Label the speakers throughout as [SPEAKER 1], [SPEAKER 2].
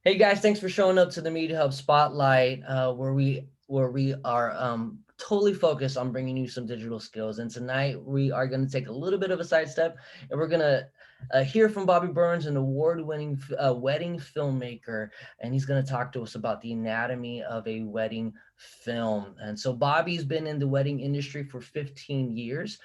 [SPEAKER 1] Hey guys, thanks for showing up to the Media Hub Spotlight, where we are totally focused on bringing you some digital skills. And tonight we are going to take a little bit of a sidestep, and we're going to hear from Bobby Burns, an award-winning wedding filmmaker, and he's going to talk to us about the anatomy of a wedding film. And so Bobby's been in the wedding industry for 15 years.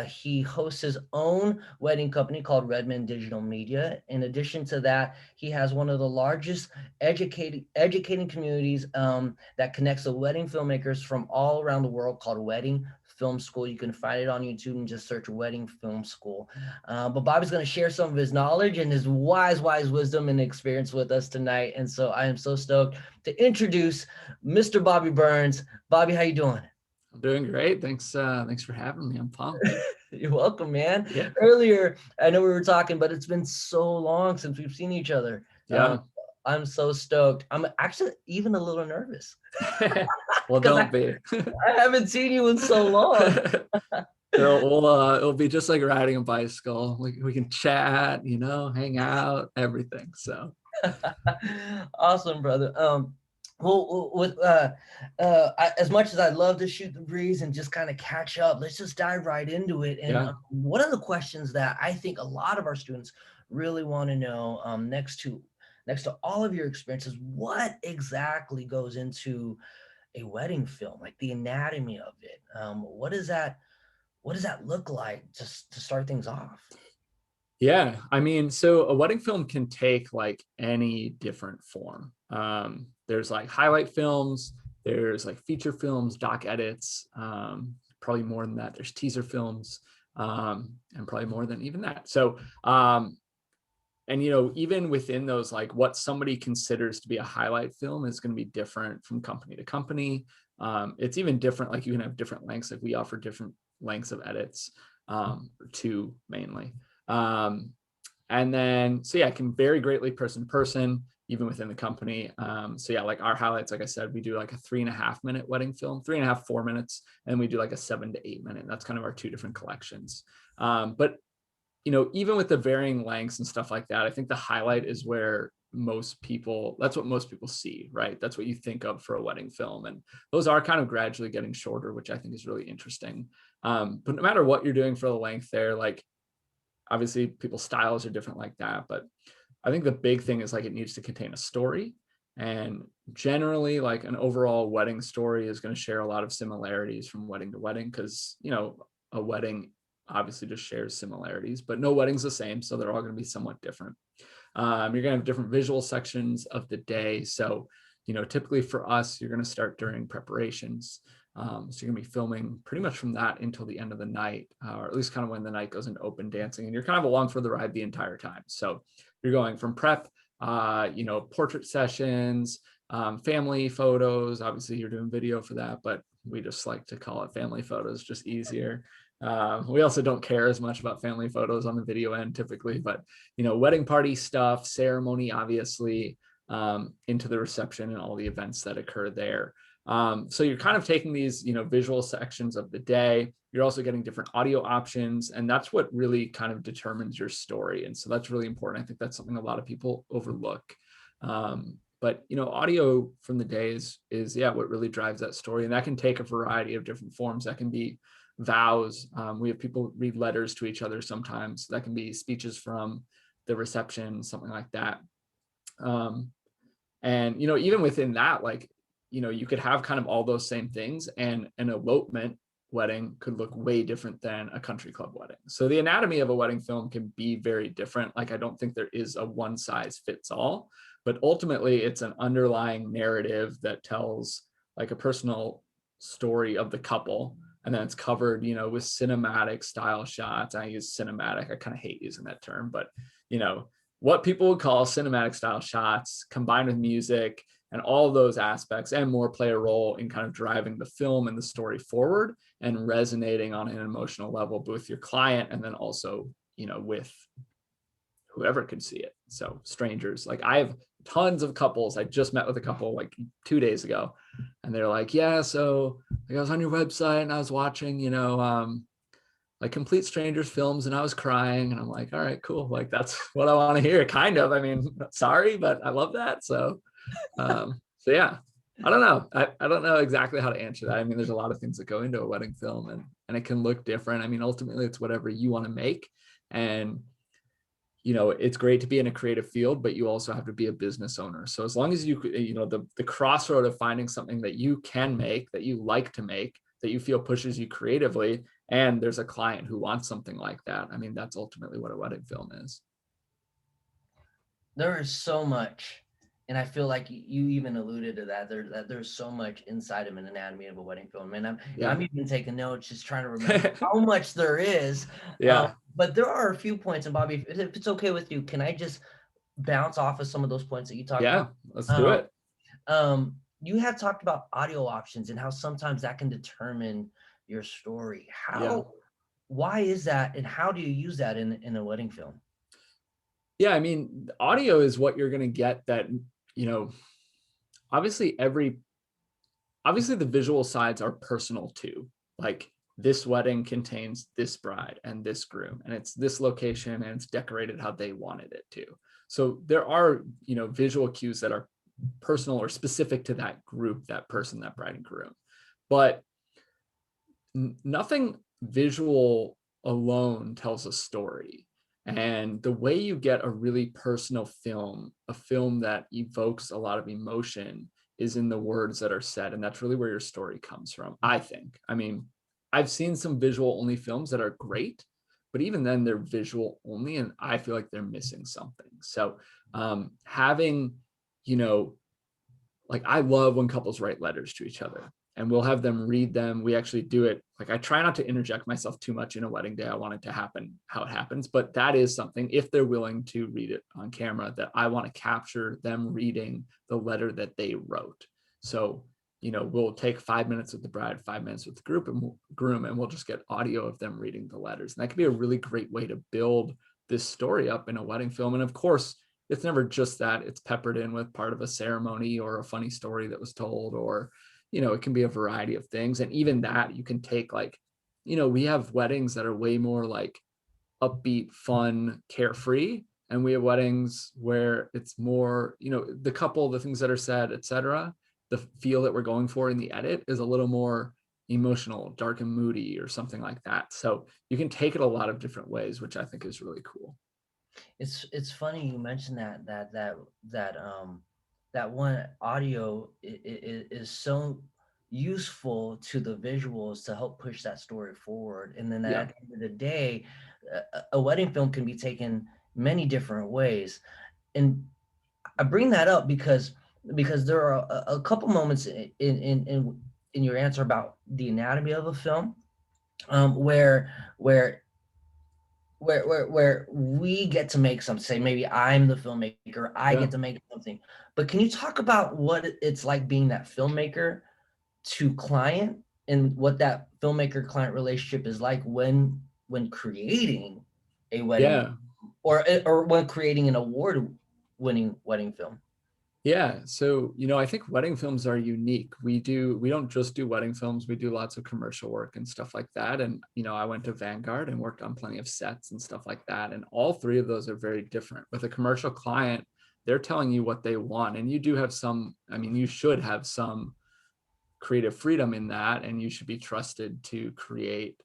[SPEAKER 1] He hosts his own wedding company called Redmond Digital Media. In addition to that, he has one of the largest educating communities that connects the wedding filmmakers from all around the world called Wedding Film School. You can find it on YouTube and just search Wedding Film School. But Bobby's going to share some of his knowledge and his wise wisdom and experience with us tonight. And so I am so stoked to introduce Mr. Bobby Burns. Bobby, how you doing?
[SPEAKER 2] I'm doing great. Thanks for having me. I'm pumped.
[SPEAKER 1] You're welcome, man.
[SPEAKER 2] Yeah.
[SPEAKER 1] Earlier, I know we were talking, but it's been so long since we've seen each other.
[SPEAKER 2] Yeah.
[SPEAKER 1] I'm so stoked. I'm actually even a little nervous
[SPEAKER 2] Well,
[SPEAKER 1] because
[SPEAKER 2] don't be.
[SPEAKER 1] I haven't seen you in so long.
[SPEAKER 2] It'll be just like riding a bicycle. We can chat, hang out, everything. So
[SPEAKER 1] Awesome, brother. Well, with as much as I'd love to shoot the breeze and just kind of catch up, let's just dive right into it. And
[SPEAKER 2] yeah.
[SPEAKER 1] One of the questions that I think a lot of our students really want to know, next to all of your experiences, what exactly goes into a wedding film, like the anatomy of it? What does that look like just to start things off?
[SPEAKER 2] Yeah. I mean, so a wedding film can take like any different form. There's like highlight films, there's like feature films, doc edits, probably more than that. There's teaser films, and probably more than even that. So, and even within those, like what somebody considers to be a highlight film is going to be different from company to company. It's even different, like you can have different lengths. Like we offer different lengths of edits, two mainly. And then, so yeah, it can vary greatly person to person, even within the company. So yeah, like our highlights, like I said, we do like a 3.5 minute wedding film, 3.5, 4 minutes, and we do like a 7 to 8 minute. That's kind of our two different collections. But even with the varying lengths and stuff like that, I think the highlight is where that's what most people see, right? That's what you think of for a wedding film. And those are kind of gradually getting shorter, which I think is really interesting. But no matter what you're doing for the length there, like obviously people's styles are different like that. But I think the big thing is like it needs to contain a story. And generally, like an overall wedding story is going to share a lot of similarities from wedding to wedding because, a wedding obviously just shares similarities, but no wedding's the same. So they're all going to be somewhat different. You're going to have different visual sections of the day. So, typically for us, you're going to start during preparations. So you're going to be filming pretty much from that until the end of the night, or at least kind of when the night goes into open dancing, and you're kind of along for the ride the entire time. So you're going from prep, portrait sessions, family photos. Obviously, you're doing video for that, but we just like to call it family photos, just easier. We also don't care as much about family photos on the video end typically, but wedding party stuff, ceremony, obviously, into the reception and all the events that occur there. So you're kind of taking these, visual sections of the day. You're also getting different audio options, and that's what really kind of determines your story. And so that's really important. I think that's something a lot of people overlook. But audio from the day is what really drives that story, and that can take a variety of different forms. That can be vows. We have people read letters to each other sometimes. That can be speeches from the reception, something like that. And even within that, like you could have kind of all those same things, and an elopement wedding could look way different than a country club wedding. So the anatomy of a wedding film can be very different. Like I don't think there is a one size fits all, but ultimately it's an underlying narrative that tells like a personal story of the couple, and then it's covered with cinematic style shots. I use cinematic, I kind of hate using that term, but what people would call cinematic style shots combined with music, and all of those aspects and more play a role in kind of driving the film and the story forward and resonating on an emotional level, both with your client and then also, with whoever could see it. So strangers, like I have tons of couples. I just met with a couple like 2 days ago, and they're like, yeah, so like I was on your website and I was watching, like Complete Strangers films, and I was crying, and I'm like, all right, cool. Like, that's what I want to hear, kind of. I mean, sorry, but I love that. So yeah, I don't know. I don't know exactly how to answer that. I mean, there's a lot of things that go into a wedding film, and it can look different. I mean, ultimately it's whatever you want to make. And it's great to be in a creative field, but you also have to be a business owner. So as long as the crossroad of finding something that you can make, that you like to make, that you feel pushes you creatively, and there's a client who wants something like that, I mean, that's ultimately what a wedding film is.
[SPEAKER 1] There is so much, and I feel like you even alluded to that. There's so much inside of an anatomy of a wedding film, and I'm
[SPEAKER 2] Yeah.
[SPEAKER 1] even taking notes, just trying to remember how much there is.
[SPEAKER 2] Yeah.
[SPEAKER 1] But there are a few points, and Bobby, if it's okay with you, can I just bounce off of some of those points that you talked
[SPEAKER 2] Yeah.
[SPEAKER 1] about?
[SPEAKER 2] Let's do it.
[SPEAKER 1] You had talked about audio options and how sometimes that can determine your story.
[SPEAKER 2] Yeah.
[SPEAKER 1] Why is that, and how do you use that in a wedding film?
[SPEAKER 2] Yeah. I mean, audio is what you're going to get that, you know, obviously obviously the visual sides are personal too. Like, this wedding contains this bride and this groom, and it's this location, and it's decorated how they wanted it to. So there are, visual cues that are personal or specific to that group, that person, that bride and groom. But nothing visual alone tells a story. And the way you get a really personal film, a film that evokes a lot of emotion, is in the words that are said. And that's really where your story comes from, I think. I mean, I've seen some visual only films that are great, but even then they're visual only, and I feel like they're missing something. So having, you know, like, I love when couples write letters to each other, and we'll have them read them. We actually do it. Like, I try not to interject myself too much in a wedding day. I want it to happen how it happens, but that is something, if they're willing to read it on camera, that I want to capture them reading the letter that they wrote. So, we'll take 5 minutes with the bride, 5 minutes with the groom, and we'll just get audio of them reading the letters. And that can be a really great way to build this story up in a wedding film. And of course, it's never just that. It's peppered in with part of a ceremony or a funny story that was told, or, it can be a variety of things. And even that you can take, like, we have weddings that are way more like upbeat, fun, carefree. And we have weddings where it's more, the couple, the things that are said, etc. The feel that we're going for in the edit is a little more emotional, dark and moody, or something like that. So you can take it a lot of different ways, which I think is really cool.
[SPEAKER 1] It's funny you mentioned that one audio is so useful to the visuals to help push that story forward. And then
[SPEAKER 2] Yeah.
[SPEAKER 1] at the end of the day, a wedding film can be taken many different ways. And I bring that up because there are a couple moments in your answer about the anatomy of a film, where where where we get to make something. Say maybe I'm the filmmaker, I
[SPEAKER 2] Yeah.
[SPEAKER 1] get to make something. But can you talk about what it's like being that filmmaker to client, and what that filmmaker client relationship is like when creating a wedding,
[SPEAKER 2] Yeah.
[SPEAKER 1] or when creating an award winning wedding film?
[SPEAKER 2] Yeah. So, I think wedding films are unique. We don't just do wedding films, we do lots of commercial work and stuff like that. And, I went to Vanguard and worked on plenty of sets and stuff like that. And all three of those are very different. With a commercial client, they're telling you what they want. And you do have some, I mean, you should have some creative freedom in that, and you should be trusted to create,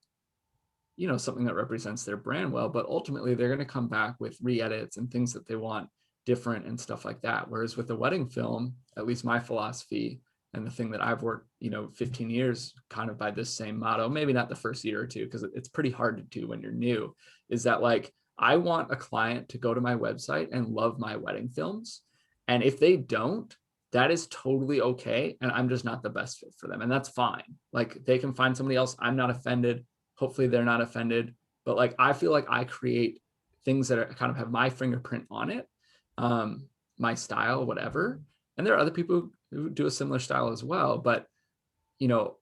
[SPEAKER 2] something that represents their brand well. But ultimately they're going to come back with re-edits and things that they want different and stuff like that. Whereas with a wedding film, at least my philosophy, and the thing that I've worked 15 years kind of by this same motto, maybe not the first year or two, because it's pretty hard to do when you're new, is that, like, I want a client to go to my website and love my wedding films. And if they don't, that is totally okay. And I'm just not the best fit for them. And that's fine. Like, they can find somebody else. I'm not offended. Hopefully they're not offended. But, like, I feel like I create things that are kind of have my fingerprint on it, my style, whatever. And there are other people who do a similar style as well. But,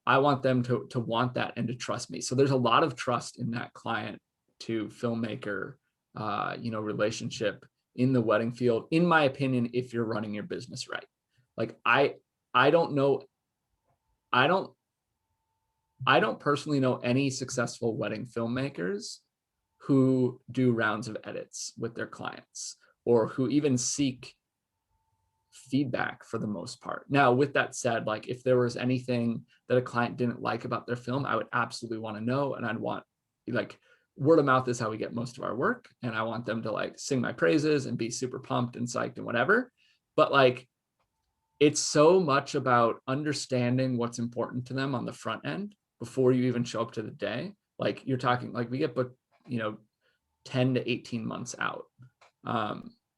[SPEAKER 2] I want them to want that and to trust me. So there's a lot of trust in that client to filmmaker, relationship in the wedding field, in my opinion, if you're running your business right. Like, I don't know, I don't I don't personally know any successful wedding filmmakers who do rounds of edits with their clients or who even seek feedback for the most part. Now, with that said, like if there was anything that a client didn't like about their film, I would absolutely want to know. And I'd want, like, word of mouth is how we get most of our work. And I want them to like sing my praises and be super pumped and psyched and whatever. But like, it's so much about understanding what's important to them on the front end before you even show up to the day. Like you're talking, like we get booked, 10 to 18 months out.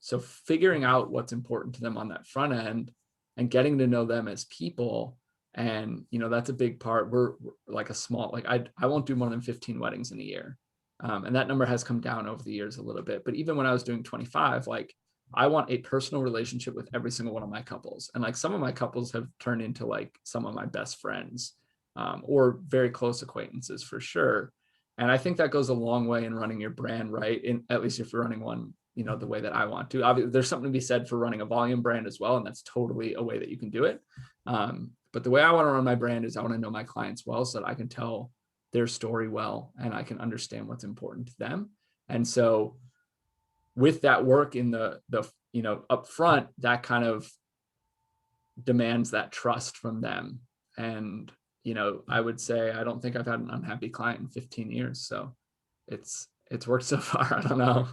[SPEAKER 2] So figuring out what's important to them on that front end and getting to know them as people. And, that's a big part. We're like a small, like I won't do more than 15 weddings in a year. And that number has come down over the years a little bit. But even when I was doing 25, like I want a personal relationship with every single one of my couples. And like some of my couples have turned into like some of my best friends, or very close acquaintances for sure. And I think that goes a long way in running your brand, right? At least if you're running one, the way that I want to. Obviously, there's something to be said for running a volume brand as well. And that's totally a way that you can do it. But the way I want to run my brand is I want to know my clients well so that I can tell their story well and I can understand what's important to them. And so with that work in the up front, that kind of demands that trust from them. And I would say I don't think I've had an unhappy client in 15 years. So it's worked so far. I don't know.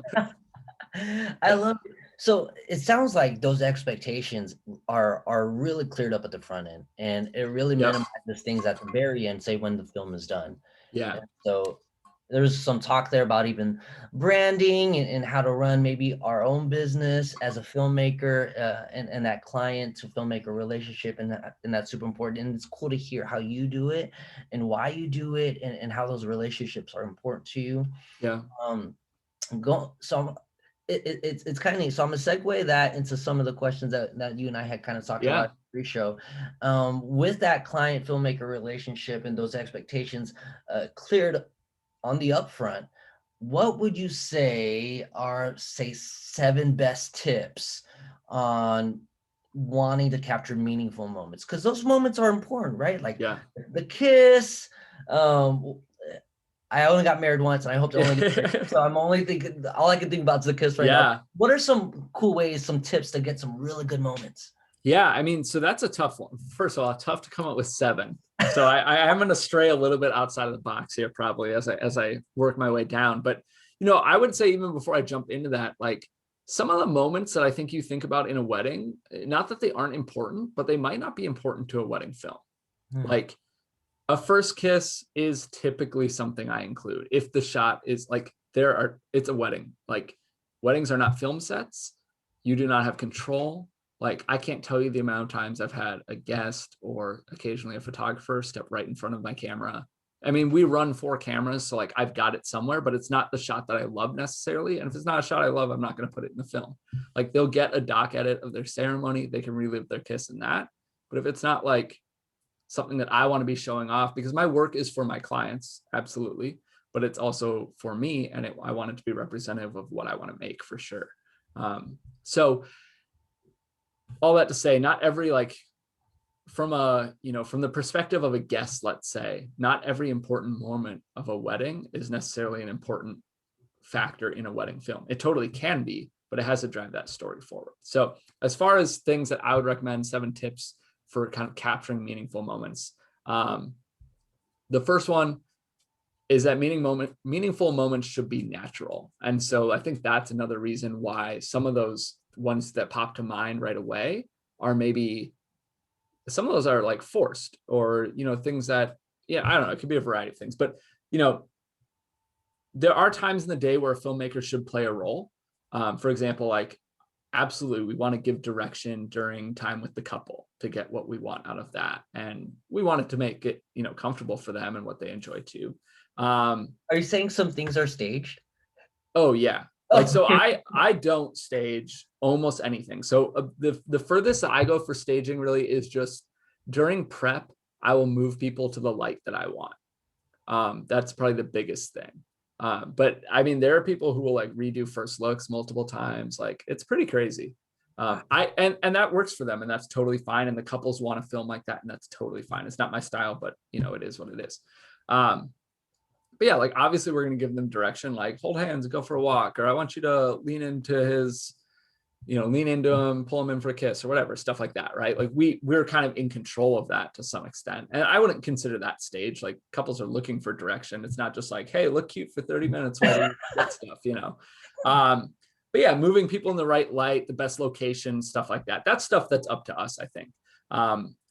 [SPEAKER 1] I love it. So it sounds like those expectations are really cleared up at the front end, and it really
[SPEAKER 2] Yep.
[SPEAKER 1] minimizes things at the very end, say when the film is done.
[SPEAKER 2] Yeah.
[SPEAKER 1] And so there's some talk there about even branding and how to run maybe our own business as a filmmaker, and that client to filmmaker relationship, and that's super important. And it's cool to hear how you do it and why you do it, and how those relationships are important to you.
[SPEAKER 2] Yeah.
[SPEAKER 1] So it's kind of neat. So I'm gonna segue that into some of the questions that you and I had kind of talked
[SPEAKER 2] Yeah.
[SPEAKER 1] about pre-show. With that client filmmaker relationship and those expectations cleared on the upfront, what would you say are, say, 7 best tips on wanting to capture meaningful moments? Because those moments are important, right? Like
[SPEAKER 2] Yeah.
[SPEAKER 1] the kiss. um I only got married once, and I hope to only get married. So I'm only thinking, all I can think about is the kiss right now.
[SPEAKER 2] Yeah.
[SPEAKER 1] What are some cool ways, some tips to get some really good moments?
[SPEAKER 2] Yeah. I mean, so that's a tough one. First of all, tough to come up with 7. So I am going to stray a little bit outside of the box here, probably as I work my way down. But, I would say even before I jump into that, like some of the moments that I think you think about in a wedding, not that they aren't important, but they might not be important to a wedding film. Like a first kiss is typically something I include. If the shot is like, it's a wedding. Like weddings are not film sets. You do not have control. Like I can't tell you the amount of times I've had a guest or occasionally a photographer step right in front of my camera. I mean, we run 4 cameras, so like I've got it somewhere, but it's not the shot that I love necessarily. And if it's not a shot I love, I'm not going to put it in the film. Like they'll get a doc edit of their ceremony. They can relive their kiss in that. But if it's not like something that I want to be showing off, because my work is for my clients, absolutely, but it's also for me, and I want it to be representative of what I want to make for sure. So all that to say, not every, like from the perspective of a guest, let's say, not every important moment of a wedding is necessarily an important factor in a wedding film. It totally can be, but it has to drive that story forward. So as far as things that I would recommend, 7 tips for kind of capturing meaningful moments. The first one is that meaningful moments should be natural. And so I think that's another reason why some of those ones that pop to mind right away are maybe, some of those are like forced, or, things that, I don't know, it could be a variety of things, but, there are times in the day where a filmmaker should play a role. For example, like, absolutely, we want to give direction during time with the couple to get what we want out of that. And we want it to make it, comfortable for them and what they enjoy too.
[SPEAKER 1] Are you saying some things are staged?
[SPEAKER 2] Oh yeah. Like, so I don't stage almost anything. So the furthest that I go for staging really is just during prep, I will move people to the light that I want. That's probably the biggest thing. But I mean, there are people who will like redo first looks multiple times. Like it's pretty crazy. And that works for them, and that's totally fine. And the couples want to film like that, and that's totally fine. It's not my style, but it is what it is. But yeah, like obviously we're going to give them direction, like hold hands, go for a walk, or I want you to lean into his, lean into him, pull him in for a kiss or whatever, stuff like that, right? Like we're kind of in control of that to some extent. And I wouldn't consider that stage. Like couples are looking for direction. It's not just like, hey, look cute for 30 minutes while we get stuff, But yeah, moving people in the right light, the best location, stuff like that. That's stuff that's up to us, I think.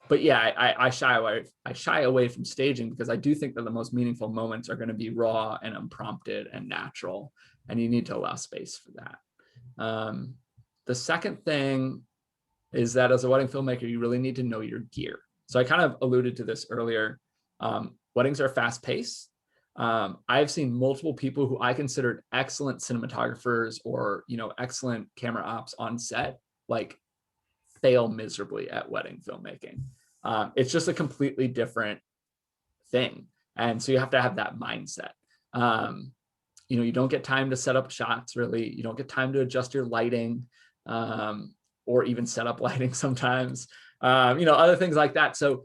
[SPEAKER 2] But yeah, I shy away from staging because I do think that the most meaningful moments are going to be raw and unprompted and natural, and you need to allow space for that. The second thing is that as a wedding filmmaker, you really need to know your gear. So I kind of alluded to this earlier. Weddings are fast paced. I've seen multiple people who I considered excellent cinematographers or, excellent camera ops on set, like fail miserably at wedding filmmaking. It's just a completely different thing. And so you have to have that mindset. You don't get time to set up shots, really. You don't get time to adjust your lighting, or even set up lighting sometimes, other things like that. So,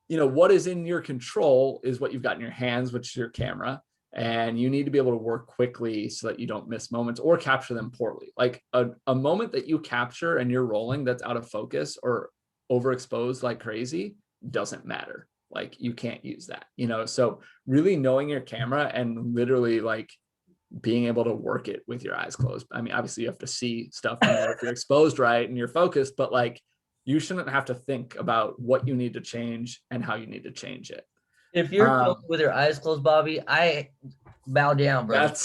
[SPEAKER 2] what is in your control is what you've got in your hands, which is your camera. And you need to be able to work quickly so that you don't miss moments or capture them poorly. Like a moment that you capture and you're rolling that's out of focus or overexposed like crazy doesn't matter. Like you can't use that, so really knowing your camera and literally like being able to work it with your eyes closed. I mean, obviously you have to see stuff if you're exposed right and you're focused, but like you shouldn't have to think about what you need to change and how you need to change it.
[SPEAKER 1] If you're filming with your eyes closed, Bobby, I bow down, brother.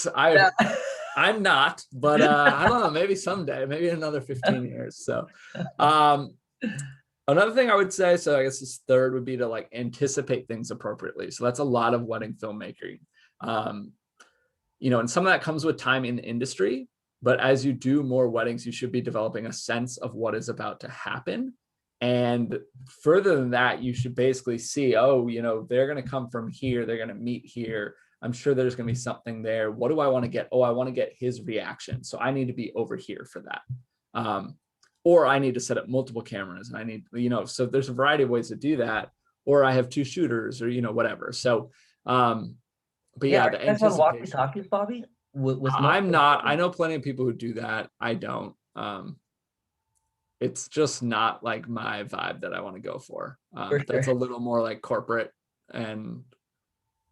[SPEAKER 2] I'm not, but I don't know, maybe someday, maybe in another 15 years. So another thing I would say, so I guess this third would be to like anticipate things appropriately. So that's a lot of wedding filmmaking. And some of that comes with time in the industry, but as you do more weddings, you should be developing a sense of what is about to happen. And further than that, you should basically see, they're going to come from here. They're going to meet here. I'm sure there's going to be something there. What do I want to get? Oh, I want to get his reaction. So I need to be over here for that. Or I need to set up multiple cameras and I need, so there's a variety of ways to do that. Or I have two shooters or, whatever. So, but yeah, the anticipation.
[SPEAKER 1] Walkie-talkies, Bobby?
[SPEAKER 2] I'm not. I know plenty of people who do that. I don't. It's just not like my vibe that I want to go for.
[SPEAKER 1] Sure.
[SPEAKER 2] That's a little more like corporate, and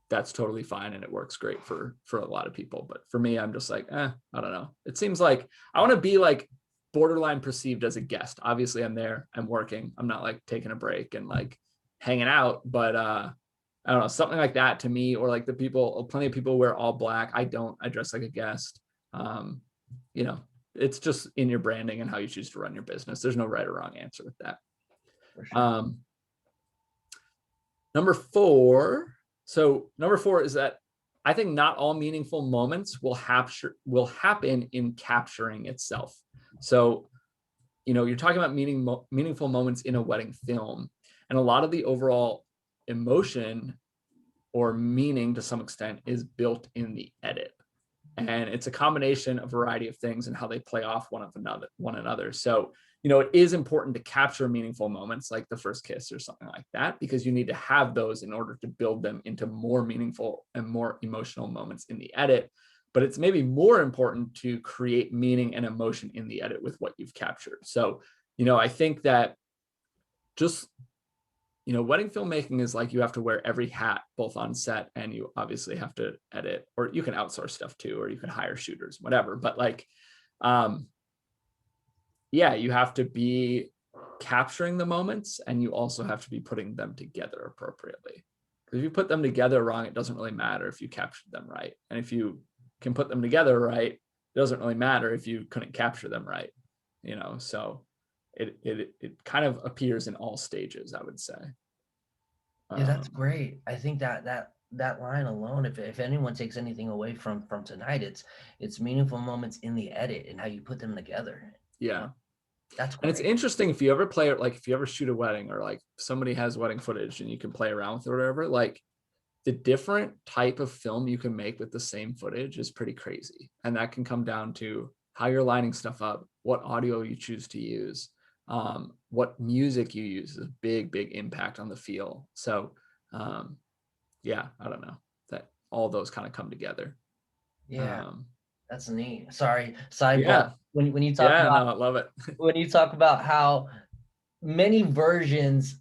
[SPEAKER 2] that's totally fine, and it works great for a lot of people. But for me, I'm just like, I don't know. It seems like I want to be like borderline perceived as a guest. Obviously, I'm there. I'm working. I'm not like taking a break and like hanging out, but I don't know, something like that to me, or like plenty of people wear all black. I don't. I dress like a guest. It's just in your branding and how you choose to run your business. There's no right or wrong answer with that.
[SPEAKER 1] For sure.
[SPEAKER 2] Number four. So number four is that I think not all meaningful moments will happen in capturing itself. So, you're talking about meaningful moments in a wedding film, and a lot of the overall emotion or meaning to some extent is built in the edit. And it's a combination of a variety of things and how they play off one another. So, it is important to capture meaningful moments like the first kiss or something like that, because you need to have those in order to build them into more meaningful and more emotional moments in the edit. But it's maybe more important to create meaning and emotion in the edit with what you've captured. So, I think that just, wedding filmmaking is like you have to wear every hat, both on set, and you obviously have to edit, or you can outsource stuff too, or you can hire shooters, whatever. But like, you have to be capturing the moments, and you also have to be putting them together appropriately. Because if you put them together wrong, it doesn't really matter if you captured them right. And if you can put them together right, it doesn't really matter if you couldn't capture them right. So it kind of appears in all stages, I would say.
[SPEAKER 1] Yeah, that's great. I think that line alone, if anyone takes anything away from tonight, it's meaningful moments in the edit and how you put them together.
[SPEAKER 2] Yeah.
[SPEAKER 1] That's great.
[SPEAKER 2] And it's interesting if you ever play it, like if you ever shoot a wedding or like somebody has wedding footage and you can play around with it or whatever, like the different type of film you can make with the same footage is pretty crazy. And that can come down to how you're lining stuff up, what audio you choose to use, what music you use is a big impact on the feel. So yeah, I don't know, that all those kind of come together.
[SPEAKER 1] Yeah,
[SPEAKER 2] Um,
[SPEAKER 1] that's neat. Sorry, sidebar.
[SPEAKER 2] yeah,
[SPEAKER 1] When you talk
[SPEAKER 2] yeah,
[SPEAKER 1] about
[SPEAKER 2] no, I love it.
[SPEAKER 1] how many versions,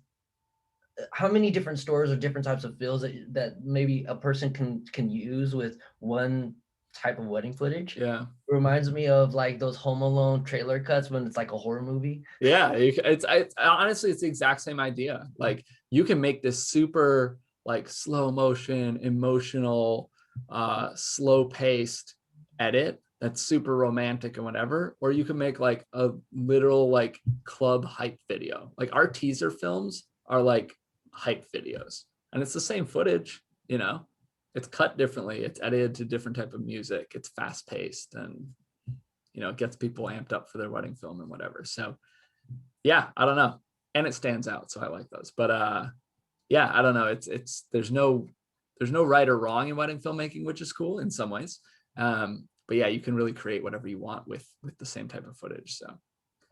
[SPEAKER 1] how many different stores or different types of fills that maybe a person can use with one type of wedding footage.
[SPEAKER 2] Yeah,
[SPEAKER 1] It reminds me of like those Home Alone trailer cuts when it's like a horror movie.
[SPEAKER 2] yeah, it's honestly, it's the exact same idea. Like you can make this super like slow motion, emotional, slow paced edit that's super romantic and whatever, or you can make like a literal like club hype video. Like our teaser films are like hype videos, and it's the same footage, you know. It's cut differently, it's edited to different type of music, it's fast paced, and you know, it gets people amped up for their wedding film and whatever. So yeah, I don't know. And it stands out. So I like those. But yeah, I don't know. It's there's no right or wrong in wedding filmmaking, which is cool in some ways. But yeah, you can really create whatever you want with the same type of footage. So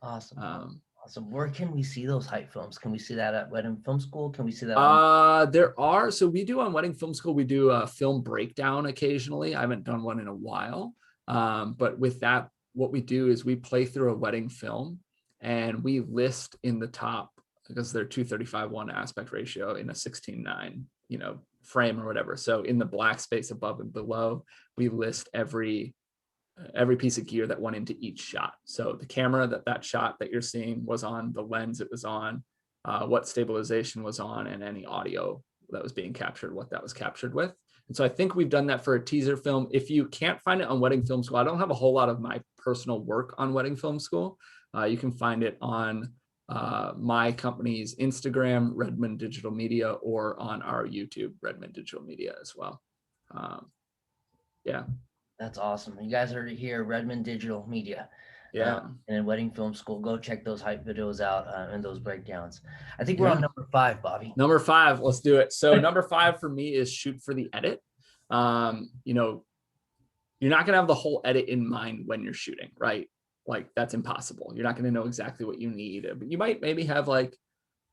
[SPEAKER 1] Awesome.
[SPEAKER 2] um
[SPEAKER 1] Awesome. Where can we see those hype films? Can we see that at Wedding Film School? Can we see that on?
[SPEAKER 2] there are, so we do on Wedding Film School, we do a film breakdown occasionally. I haven't done one in a while. But with that, what we do is we play through a wedding film and we list in the top, because they're 2:35:1 aspect ratio in a 16:9, you know, frame or whatever. So in the black space above and below, we list every piece of gear that went into each shot. So the camera that shot that you're seeing was on, the lens it was on, what stabilization was on, and any audio that was being captured, what that was captured with. And so I think we've done that for a teaser film. If you can't find it on Wedding Film School, I don't have a whole lot of my personal work on Wedding Film School. You can find it on my company's Instagram, Redmond Digital Media, or on our YouTube, Redmond Digital Media as well. Yeah.
[SPEAKER 1] That's awesome. You guys heard it here, Redmond Digital Media.
[SPEAKER 2] Yeah.
[SPEAKER 1] And in Wedding Film School, go check those hype videos out and those breakdowns. I think we're
[SPEAKER 2] Yeah.
[SPEAKER 1] on number 5, Bobby.
[SPEAKER 2] Number 5, let's do it. So number 5 for me is shoot for the edit. You know, you're not going to have the whole edit in mind when you're shooting, right? Like that's impossible. You're not going to know exactly what you need, but you might maybe have like,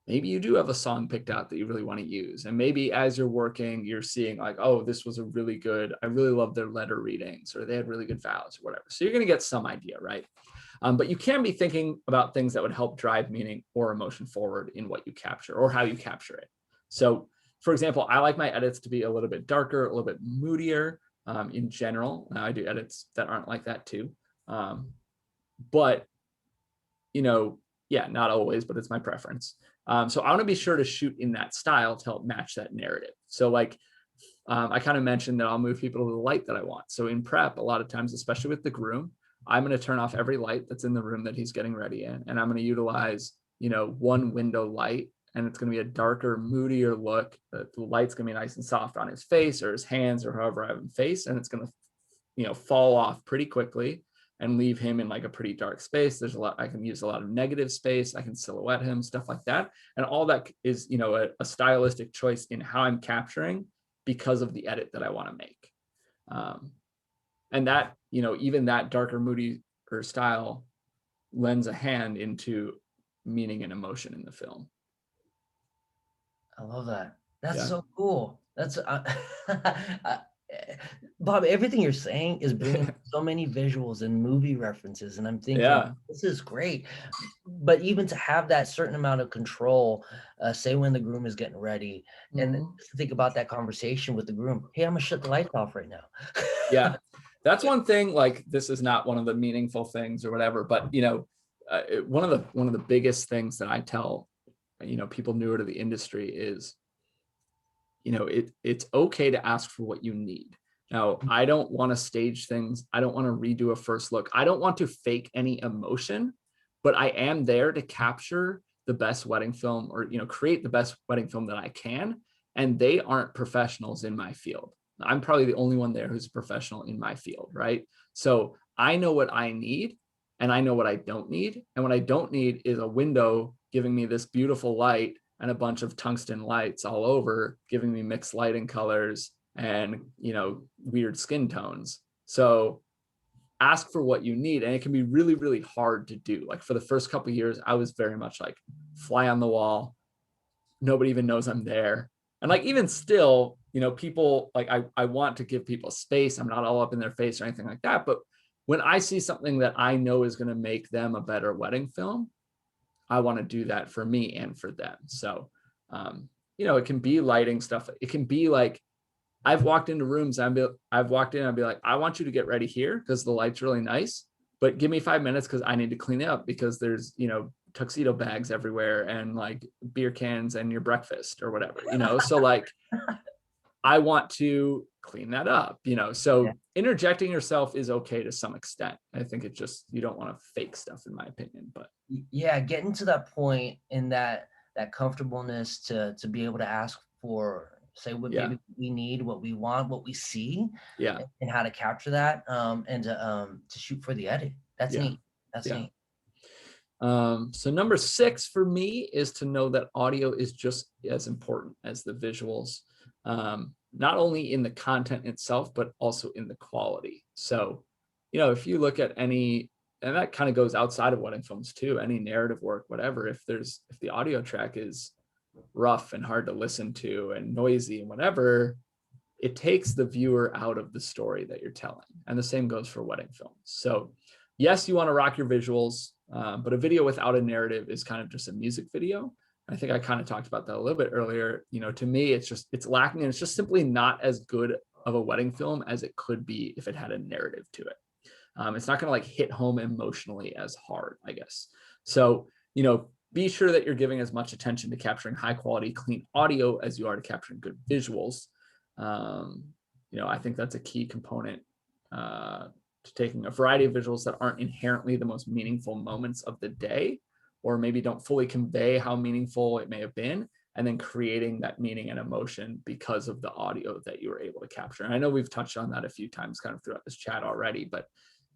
[SPEAKER 2] maybe you do have a song picked out that you really want to use. And maybe as you're working, you're seeing like, oh, this was a really good, I really love their letter readings, or they had really good vows or whatever. So you're going to get some idea, right? But you can be thinking about things that would help drive meaning or emotion forward in what you capture or how you capture it. So for example, I like my edits to be a little bit darker, a little bit moodier in general. Now I do edits that aren't like that too. But, you know, yeah, not always, but it's my preference. So I want to be sure to shoot in that style to help match that narrative. So like, I kind of mentioned that I'll move people to the light that I want. So in prep, a lot of times, especially with the groom, I'm going to turn off every light that's in the room that he's getting ready in. And I'm going to utilize, you know, one window light, and it's going to be a darker, moodier look. The light's going to be nice and soft on his face or his hands or however I have him face. And it's going to, you know, fall off pretty quickly and leave him in like a pretty dark space. There's a lot, I can use a lot of negative space. I can silhouette him, stuff like that. And all that is, you know, a stylistic choice in how I'm capturing because of the edit that I want to make. And that, you know, even that darker, moody or style lends a hand into meaning and emotion in the film.
[SPEAKER 1] I love that. That's
[SPEAKER 2] Yeah.
[SPEAKER 1] so cool. That's Bob, everything you're saying is bringing so many visuals and movie references, and I'm thinking
[SPEAKER 2] Yeah.
[SPEAKER 1] this is great. But even to have that certain amount of control, say when the groom is getting ready, and
[SPEAKER 2] Mhm.
[SPEAKER 1] just to think about that conversation with the groom. Hey, I'm gonna shut the lights off right now.
[SPEAKER 2] Yeah. That's one thing. Like, this is not one of the meaningful things or whatever, but you know, one of the biggest things that I tell, you know, people newer to the industry is, you know, it's okay to ask for what you need. Now, I don't want to stage things. I don't want to redo a first look. I don't want to fake any emotion, but I am there to capture the best wedding film, or, you know, create the best wedding film that I can. And they aren't professionals in my field. I'm probably the only one there who's a professional in my field, right? So I know what I need and I know what I don't need. And what I don't need is a window giving me this beautiful light and a bunch of tungsten lights all over, giving me mixed lighting colors and, you know, weird skin tones. So ask for what you need. And it can be really, really hard to do. Like for the first couple of years, I was very much like fly on the wall. Nobody even knows I'm there. And like, even still, people like, I want to give people space. I'm not all up in their face or anything like that. But when I see something that I know is going to make them a better wedding film, I want to do that for me and for them. So, it can be lighting stuff. It can be like, I've walked into rooms. I've walked in. I'd be like, I want you to get ready here because the light's really nice, but give me 5 minutes because I need to clean up because there's tuxedo bags everywhere and like beer cans and your breakfast or whatever. So like I want to clean that up. So interjecting yourself is okay to some extent. I think it just, you don't want to fake stuff, in my opinion. But
[SPEAKER 1] yeah, getting to that point in that comfortableness to be able to ask for, say, what maybe we need, what we want, what we see, and how to capture that, and to shoot for the edit. That's neat. That's neat.
[SPEAKER 2] So number 6 for me is to know that audio is just as important as the visuals, not only in the content itself, but also in the quality. So, if you look at any, and that kind of goes outside of wedding films too, any narrative work, whatever, if the audio track is rough and hard to listen to and noisy and whatever, it takes the viewer out of the story that you're telling. And the same goes for wedding films. So yes, you want to rock your visuals, but a video without a narrative is kind of just a music video. I think I kind of talked about that a little bit earlier. To me, it's lacking, and it's just simply not as good of a wedding film as it could be if it had a narrative to it. It's not going to like hit home emotionally as hard, I guess. So, be sure that you're giving as much attention to capturing high quality, clean audio as you are to capturing good visuals. I think that's a key component to taking a variety of visuals that aren't inherently the most meaningful moments of the day, or maybe don't fully convey how meaningful it may have been, and then creating that meaning and emotion because of the audio that you were able to capture. And I know we've touched on that a few times kind of throughout this chat already, but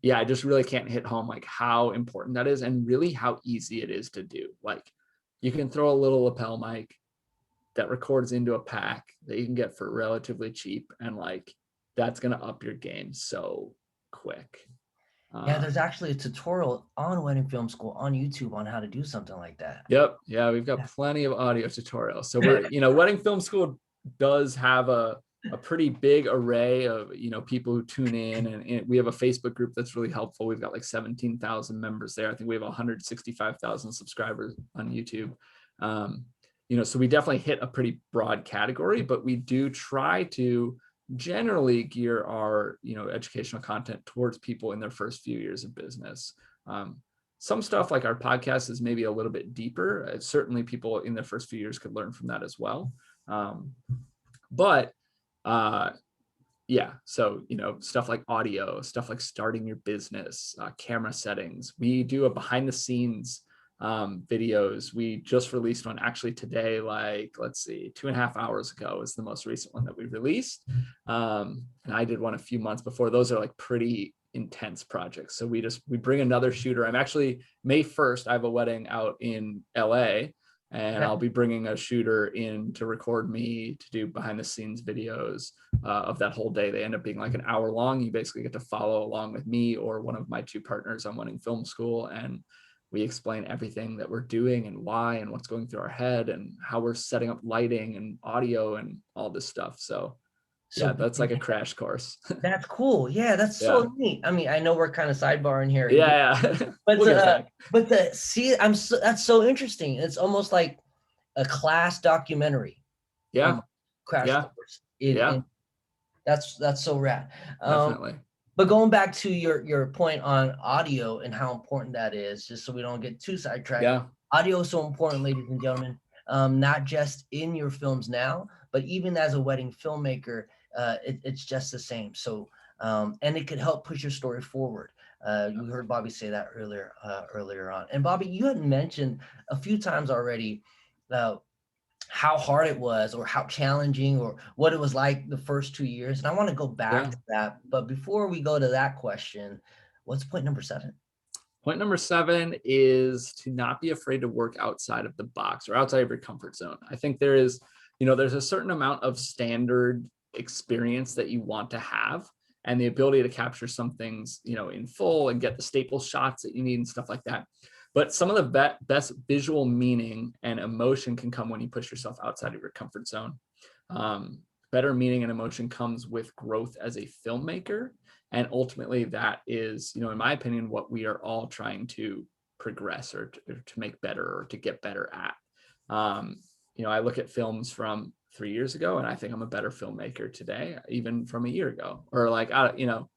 [SPEAKER 2] yeah, I just really can't hit home like how important that is and really how easy it is to do. Like you can throw a little lapel mic that records into a pack that you can get for relatively cheap, and like that's going to up your game so quick.
[SPEAKER 1] Yeah, there's actually a tutorial on Wedding Film School on YouTube on how to do something like that.
[SPEAKER 2] Yep. Yeah, we've got plenty of audio tutorials. So Wedding Film School does have a pretty big array of, people who tune in, and we have a Facebook group that's really helpful. We've got like 17,000 members there. I think we have 165,000 subscribers on YouTube. So we definitely hit a pretty broad category, but we do try to generally gear our, educational content towards people in their first few years of business. Some stuff like our podcast is maybe a little bit deeper. Certainly people in their first few years could learn from that as well. So, stuff like audio, stuff like starting your business, camera settings. We do a behind the scenes videos. We just released one actually today, like, let's see, 2.5 hours ago is the most recent one that we released. And I did one a few months before. Those are like pretty intense projects. So we bring another shooter. I'm actually May 1st, I have a wedding out in LA, and I'll be bringing a shooter in to record me to do behind the scenes videos of that whole day. They end up being like an hour long. You basically get to follow along with me or one of my 2 partners on Wedding Film School, and we explain everything that we're doing and why and what's going through our head and how we're setting up lighting and audio and all this stuff. So yeah, that's like a crash course.
[SPEAKER 1] That's cool. Yeah, that's so neat. I mean, I know we're kind of sidebarring here.
[SPEAKER 2] Yeah.
[SPEAKER 1] But that's so interesting. It's almost like a class documentary.
[SPEAKER 2] Yeah.
[SPEAKER 1] Crash course. That's so rad.
[SPEAKER 2] Definitely.
[SPEAKER 1] But going back to your point on audio and how important that is, just so we don't get too sidetracked.
[SPEAKER 2] Yeah.
[SPEAKER 1] Audio is so important, ladies and gentlemen, not just in your films now, but even as a wedding filmmaker, it's just the same. So, and it could help push your story forward. You heard Bobby say that earlier on. And Bobby, you had mentioned a few times already how hard it was, or how challenging, or what it was like the first 2 years. And I want to go back to that. But before we go to that question, what's point number 7?
[SPEAKER 2] Point number 7 is to not be afraid to work outside of the box or outside of your comfort zone. I think there's a certain amount of standard experience that you want to have. and the ability to capture some things, you know, in full and get the staple shots that you need and stuff like that. But some of the best visual meaning and emotion can come when you push yourself outside of your comfort zone. Better meaning and emotion comes with growth as a filmmaker. And ultimately that is, you know, in my opinion, what we are all trying to progress or to make better or to get better at. You know, I look at films from 3 years ago and I think I'm a better filmmaker today, even from a year ago, or like, you know,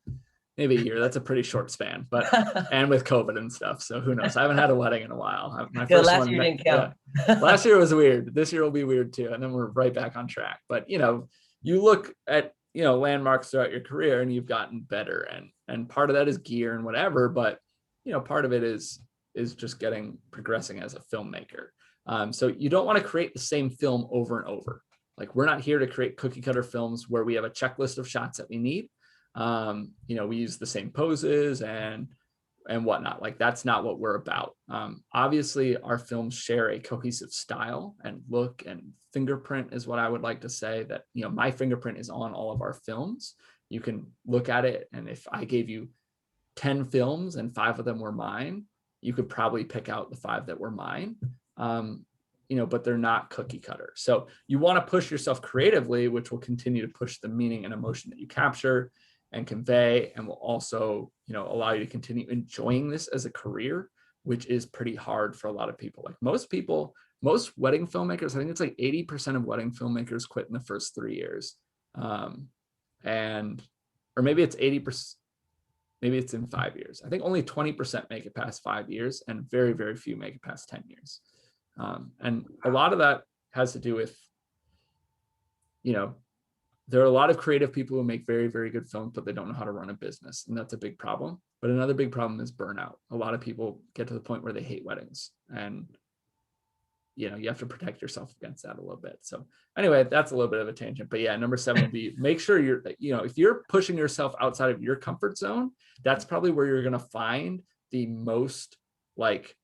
[SPEAKER 2] maybe a year. That's a pretty short span, but, and with COVID and stuff. So who knows? I haven't had a wedding in a while. My
[SPEAKER 1] Yeah,
[SPEAKER 2] first
[SPEAKER 1] last
[SPEAKER 2] one,
[SPEAKER 1] year didn't count.
[SPEAKER 2] last year was weird. This year will be weird too. And then we're right back on track. But, you know, you look at, you know, landmarks throughout your career and you've gotten better, and part of that is gear and whatever, but, you know, part of it is just progressing as a filmmaker. So you don't want to create the same film over and over. Like, we're not here to create cookie cutter films where we have a checklist of shots that we need. You know, we use the same poses and whatnot. Like, that's not what we're about. Obviously our films share a cohesive style and look, and fingerprint is what I would like to say, that, you know, my fingerprint is on all of our films. You can look at it, and if I gave you 10 films and 5 of them were mine, you could probably pick out the 5 that were mine. You know, but they're not cookie cutter. So you want to push yourself creatively, which will continue to push the meaning and emotion that you capture and convey, and will also, you know, allow you to continue enjoying this as a career, which is pretty hard for a lot of people. Like, most people, most wedding filmmakers, I think it's like 80% of wedding filmmakers quit in the first 3 years. And, or maybe it's 80%, maybe it's in 5 years. I think only 20% make it past 5 years, and very, very few make it past 10 years. And a lot of that has to do with, you know, there are a lot of creative people who make very, very good films, but they don't know how to run a business. And that's a big problem. But another big problem is burnout. A lot of people get to the point where they hate weddings, and, you know, you have to protect yourself against that a little bit. So anyway, that's a little bit of a tangent, but yeah, number 7 would be, make sure you're, you know, if you're pushing yourself outside of your comfort zone, that's probably where you're going to find the most, like,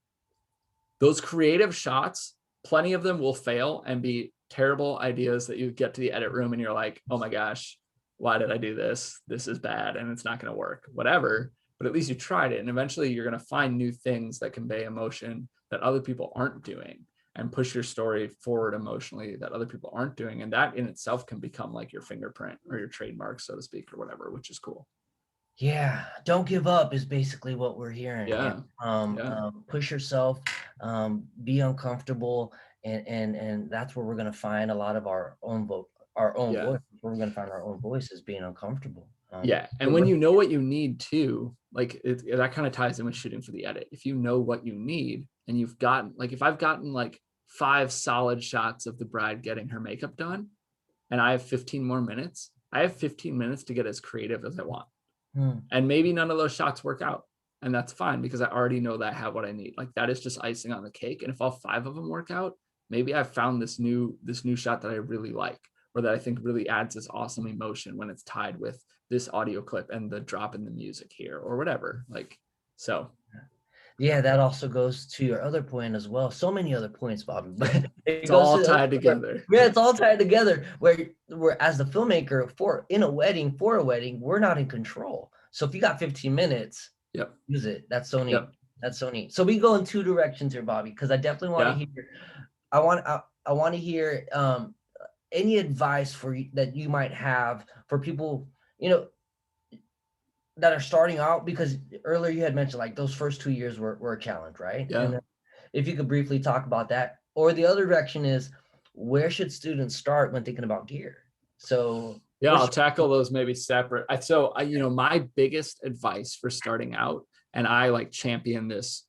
[SPEAKER 2] those creative shots. Plenty of them will fail and be terrible ideas that you get to the edit room and you're like, oh my gosh, why did I do this? This is bad and it's not going to work, whatever. But at least you tried it. And eventually you're going to find new things that convey emotion that other people aren't doing, and push your story forward emotionally that other people aren't doing. And that in itself can become like your fingerprint or your trademark, so to speak, or whatever, which is cool.
[SPEAKER 1] Yeah, don't give up is basically what we're hearing.
[SPEAKER 2] Yeah.
[SPEAKER 1] Push yourself, be uncomfortable, and that's where we're gonna find a lot of our own voice. We're gonna find our own voices, being uncomfortable.
[SPEAKER 2] Yeah, and when you know what you need too, like, that kind of ties in with shooting for the edit. If you know what you need, and you've gotten, like, if I've gotten like 5 solid shots of the bride getting her makeup done, and I have 15 more minutes, I have 15 minutes to get as creative as I want. And maybe none of those shots work out, and that's fine, because I already know that I have what I need. Like, that is just icing on the cake. And if all 5 of them work out, maybe I've found this new shot that I really like, or that I think really adds this awesome emotion when it's tied with this audio clip and the drop in the music here, or whatever. Like, so.
[SPEAKER 1] Yeah, that also goes to your other point as well. So many other points, Bobby, but
[SPEAKER 2] It's all tied together.
[SPEAKER 1] Yeah, it's all tied together. Where as the filmmaker for a wedding, we're not in control. So if you got 15 minutes,
[SPEAKER 2] Yep.
[SPEAKER 1] use it. That's so neat.
[SPEAKER 2] Yep.
[SPEAKER 1] That's so neat. So we go in 2 directions here, Bobby, because I definitely want to hear. I want to hear any advice that you might have for people, you know, that are starting out, because earlier you had mentioned like those first 2 years were a challenge, right?
[SPEAKER 2] Yeah.
[SPEAKER 1] And if you could briefly talk about that, or the other direction is, where should students start when thinking about gear? So
[SPEAKER 2] yeah, I'll tackle those maybe separate. You know, my biggest advice for starting out, and I like champion this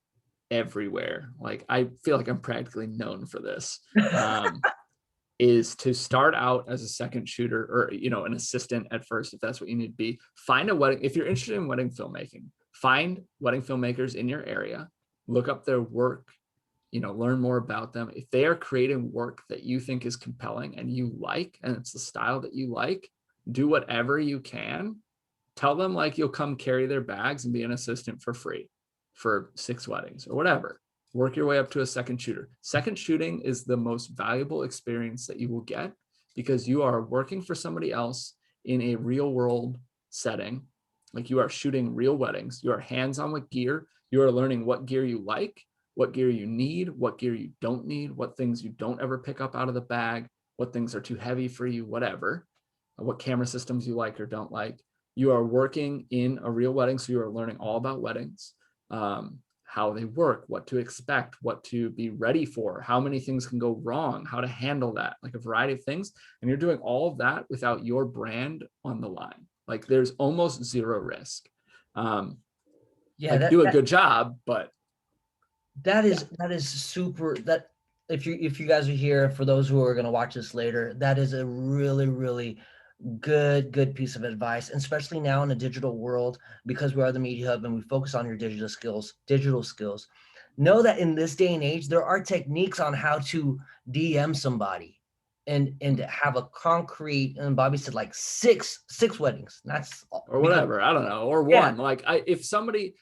[SPEAKER 2] everywhere, like, I feel like I'm practically known for this, is to start out as a second shooter, or, you know, an assistant at first, if that's what you need to be. Find a wedding, if you're interested in wedding filmmaking, find wedding filmmakers in your area, look up their work, you know, learn more about them. If they are creating work that you think is compelling and you like, and it's the style that you like, do whatever you can. Tell them, like, you'll come carry their bags and be an assistant for free for 6 weddings or whatever. Work your way up to a second shooter. Second shooting is the most valuable experience that you will get, because you are working for somebody else in a real world setting. Like you are shooting real weddings. You are hands-on with gear. You are learning what gear you like, what gear you need, what gear you don't need, what things you don't ever pick up out of the bag, what things are too heavy for you, whatever, what camera systems you like or don't like. You are working in a real wedding, so you are learning all about weddings, how they work, what to expect, what to be ready for, how many things can go wrong, how to handle that, like a variety of things. And you're doing all of that without your brand on the line. Like there's almost zero risk.
[SPEAKER 1] Yeah,
[SPEAKER 2] like do a good job, but
[SPEAKER 1] that
[SPEAKER 2] yeah.
[SPEAKER 1] is super. That if you guys are here, for those who are going to watch this later, that is a really, really good piece of advice, and especially now in a digital world, because we are the Media Hub and we focus on your digital skills. Know that in this day and age, there are techniques on how to DM somebody and have a concrete, and Bobby said like six weddings. That's
[SPEAKER 2] Or
[SPEAKER 1] because
[SPEAKER 2] whatever, I don't know, or
[SPEAKER 1] yeah,
[SPEAKER 2] one. Like if somebody,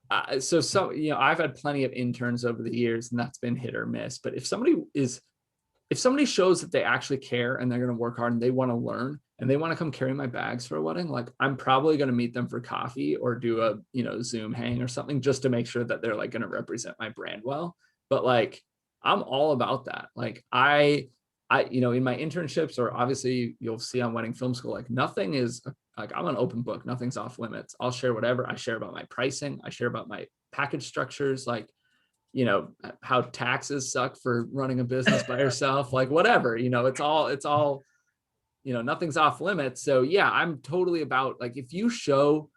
[SPEAKER 2] I've had plenty of interns over the years, and that's been hit or miss. But if somebody shows that they actually care and they're going to work hard and they want to learn and they want to come carry my bags for a wedding, like I'm probably going to meet them for coffee or do a Zoom hang or something, just to make sure that they're like going to represent my brand well. But like I'm all about that. Like I in my internships, or obviously you'll see on Wedding Film School, like nothing is like, I'm an open book, nothing's off limits. I'll share whatever. I share about my pricing, I share about my package structures, like how taxes suck for running a business by yourself, like whatever, it's all nothing's off limits. So yeah, I'm totally about, like, if you show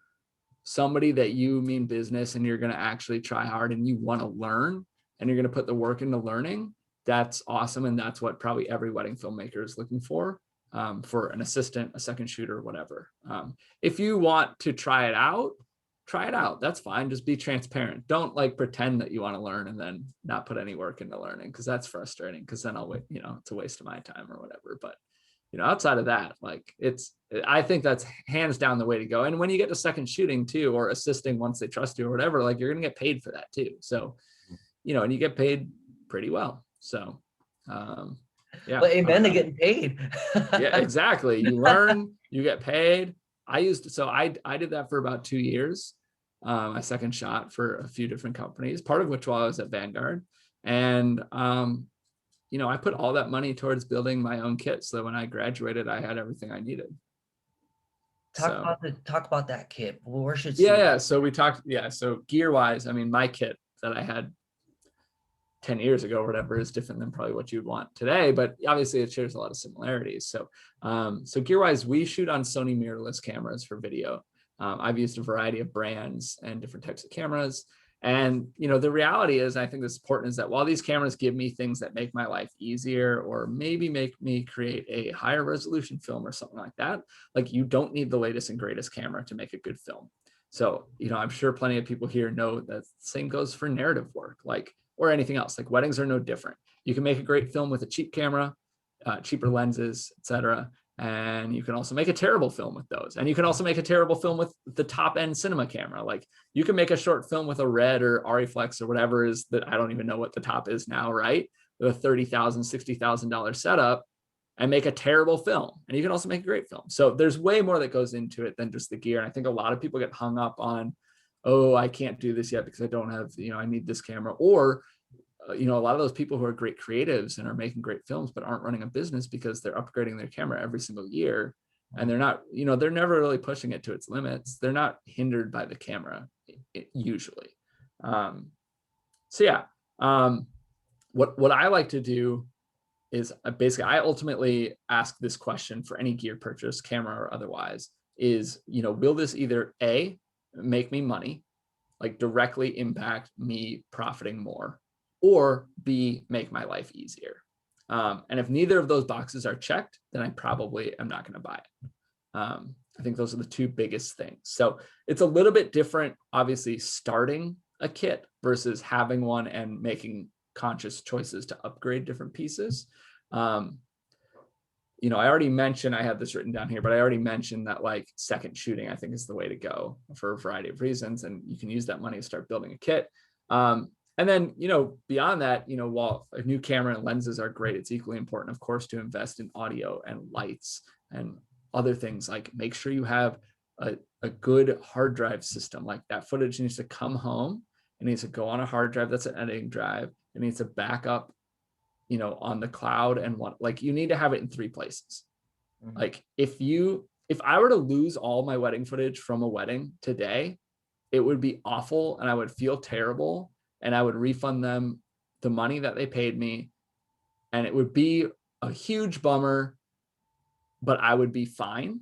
[SPEAKER 2] somebody that you mean business and you're going to actually try hard and you want to learn and you're going to put the work into learning, that's awesome. And that's what probably every wedding filmmaker is looking for an assistant, a second shooter, whatever. If you want to try it out, that's fine. Just be transparent. Don't like pretend that you want to learn and then not put any work into learning, because that's frustrating, because then I'll wait, it's a waste of my time or whatever. But outside of that, like I think that's hands down the way to go. And when you get to second shooting too, or assisting once they trust you or whatever, like you're gonna get paid for that too. So and you get paid pretty well. So yeah.
[SPEAKER 1] well, amen to getting paid.
[SPEAKER 2] Yeah, exactly. You learn, you get paid. I did that for about 2 years. My second shot for a few different companies, part of which while I was at Vanguard. And I put all that money towards building my own kit, so that when I graduated, I had everything I needed.
[SPEAKER 1] Talk about that kit. Where should
[SPEAKER 2] yeah. So we talked. Yeah. So gear wise, I mean, my kit that I had 10 years ago or whatever is different than probably what you'd want today, but obviously it shares a lot of similarities. So gear wise, we shoot on Sony mirrorless cameras for video. I've used a variety of brands and different types of cameras. And, the reality is, I think this is important, is that while these cameras give me things that make my life easier, or maybe make me create a higher resolution film or something like that, like you don't need the latest and greatest camera to make a good film. So, I'm sure plenty of people here know that the same goes for narrative work, like, or anything else. Like weddings are no different. You can make a great film with a cheap camera, cheaper lenses, etc. And you can also make a terrible film with those. And you can also make a terrible film with the top end cinema camera. Like you can make a short film with a Red or Ariflex or whatever is that, I don't even know what the top is now, right? With a $30,000, $60,000 setup, and make a terrible film. And you can also make a great film. So there's way more that goes into it than just the gear. And I think a lot of people get hung up on, oh, I can't do this yet because I don't have, I need this camera. Or, a lot of those people who are great creatives and are making great films, but aren't running a business because they're upgrading their camera every single year. And they're not, they're never really pushing it to its limits. They're not hindered by the camera usually. So yeah, what I like to do is basically, I ultimately ask this question for any gear purchase, camera or otherwise, is, will this either A, make me money, like directly impact me profiting more, or B, make my life easier. And if neither of those boxes are checked, then I probably am not going to buy it. I think those are the two biggest things. So it's a little bit different, obviously, starting a kit versus having one and making conscious choices to upgrade different pieces. I already mentioned, I had this written down here, but I already mentioned that like second shooting, I think, is the way to go for a variety of reasons. And you can use that money to start building a kit. And then, beyond that, while a new camera and lenses are great, it's equally important, of course, to invest in audio and lights and other things. Like make sure you have a good hard drive system. Like that footage needs to come home. It needs to go on a hard drive that's an editing drive. It needs to back up, on the cloud, and like you need to have it in 3 places.
[SPEAKER 1] Mhm.
[SPEAKER 2] Like if I were to lose all my wedding footage from a wedding today, it would be awful and I would feel terrible, and I would refund them the money that they paid me, and it would be a huge bummer, but I would be fine.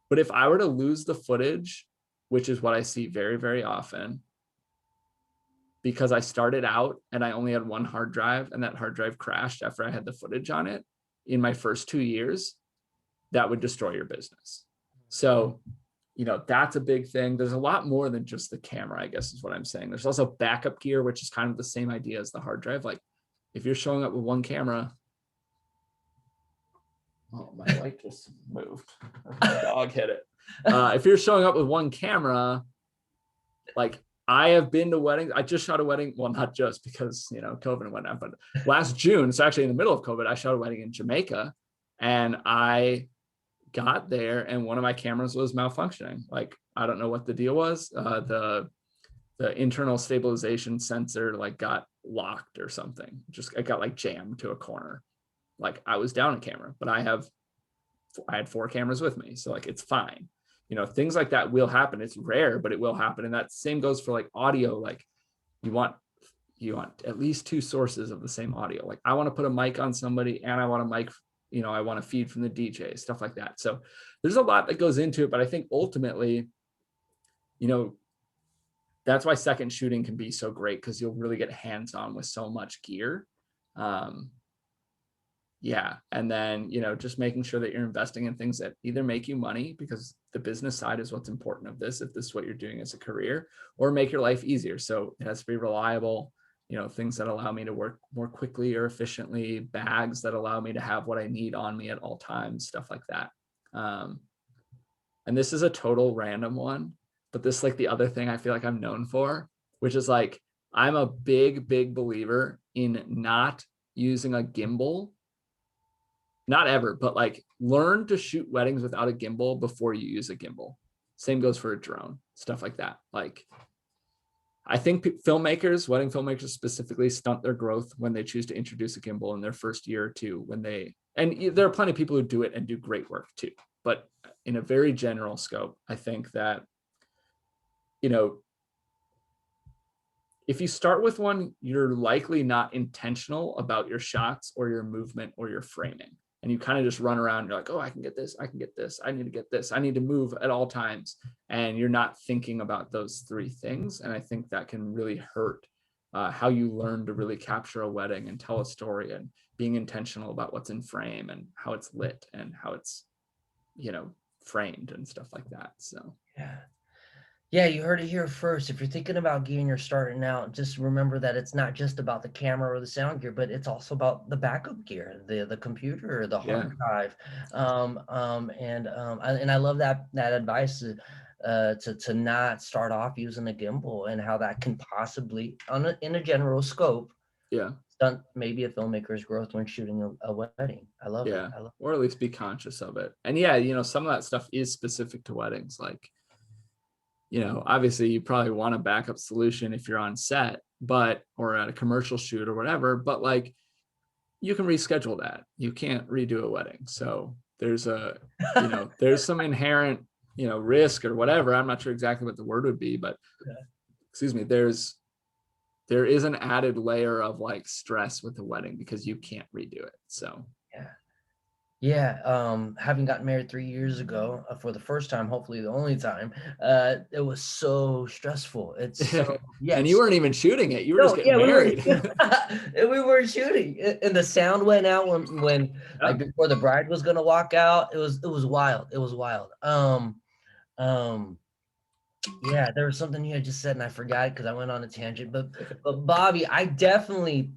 [SPEAKER 2] But if I were to lose the footage, which is what I see very, very often, because I started out and I only had one hard drive and that hard drive crashed after I had the footage on it in my first 2 years, that would destroy your business. So, that's a big thing. There's a lot more than just the camera, I guess is what I'm saying. There's also backup gear, which is kind of the same idea as the hard drive. Like if you're showing up with one camera, oh, my light just moved. My dog hit it. If you're showing up with one camera, like I have been to weddings. I just shot a wedding. Well, not just because, COVID and whatnot, but last June, it's actually in the middle of COVID, I shot a wedding in Jamaica, and I got there and one of my cameras was malfunctioning. Like, I don't know what the deal was. The internal stabilization sensor like got locked or something. It got like jammed to a corner. Like I was down a camera, but I had 4 cameras with me. So like, it's fine. Things like that will happen. It's rare, but it will happen. And that same goes for like audio. Like you want at least 2 sources of the same audio. Like I want to put a mic on somebody and I want a mic, I want to feed from the DJ, stuff like that. So there's a lot that goes into it, but I think ultimately, that's why second shooting can be so great, because you'll really get hands-on with so much gear. Yeah. And then, just making sure that you're investing in things that either make you money, because the business side is what's important of this, if this is what you're doing as a career, or make your life easier. So it has to be reliable, things that allow me to work more quickly or efficiently, bags that allow me to have what I need on me at all times, stuff like that. And this is a total random one, but this is like the other thing I feel like I'm known for, which is like, I'm a big, big believer in not using a gimbal. Not ever, but like learn to shoot weddings without a gimbal before you use a gimbal. Same goes for a drone, stuff like that. Like I think wedding filmmakers specifically, stunt their growth when they choose to introduce a gimbal in their first year or two, and there are plenty of people who do it and do great work too. But in a very general scope, I think that, if you start with one, you're likely not intentional about your shots or your movement or your framing. And you kind of just run around. You're like, oh, I can get this. I can get this. I need to get this. I need to move at all times. And you're not thinking about those 3 things. And I think that can really hurt how you learn to really capture a wedding and tell a story, and being intentional about what's in frame and how it's lit and how it's, framed and stuff like that. So,
[SPEAKER 1] Yeah. Yeah, you heard it here first. If you're thinking about gear and you're starting out, just remember that it's not just about the camera or the sound gear, but it's also about the backup gear, the computer, the
[SPEAKER 2] yeah.
[SPEAKER 1] hard drive. And I love that advice to not start off using a gimbal, and how that can possibly, in a general scope,
[SPEAKER 2] Yeah.
[SPEAKER 1] stunt maybe a filmmaker's growth when shooting a wedding. I love it.
[SPEAKER 2] Yeah.
[SPEAKER 1] I love
[SPEAKER 2] Or at least be conscious of it. And yeah, some of that stuff is specific to weddings. Like, obviously you probably want a backup solution if you're on set, or at a commercial shoot or whatever, but like you can reschedule that. You can't redo a wedding. So there's there's some inherent, risk or whatever. I'm not sure exactly what the word would be, but excuse me, there is an added layer of like stress with the wedding because you can't redo it. So
[SPEAKER 1] yeah. Yeah, having gotten married 3 years ago, for the first time, hopefully the only time, it was so stressful. It's so, yeah,
[SPEAKER 2] and
[SPEAKER 1] it's
[SPEAKER 2] you
[SPEAKER 1] so,
[SPEAKER 2] weren't even shooting it. You were just
[SPEAKER 1] no,
[SPEAKER 2] getting
[SPEAKER 1] yeah,
[SPEAKER 2] married.
[SPEAKER 1] we were shooting, and the sound went out when like
[SPEAKER 2] Yeah.
[SPEAKER 1] before the bride was gonna walk out. It was wild. It was wild. Um, yeah, there was something you had just said and I forgot it because I went on a tangent. But Bobby, I definitely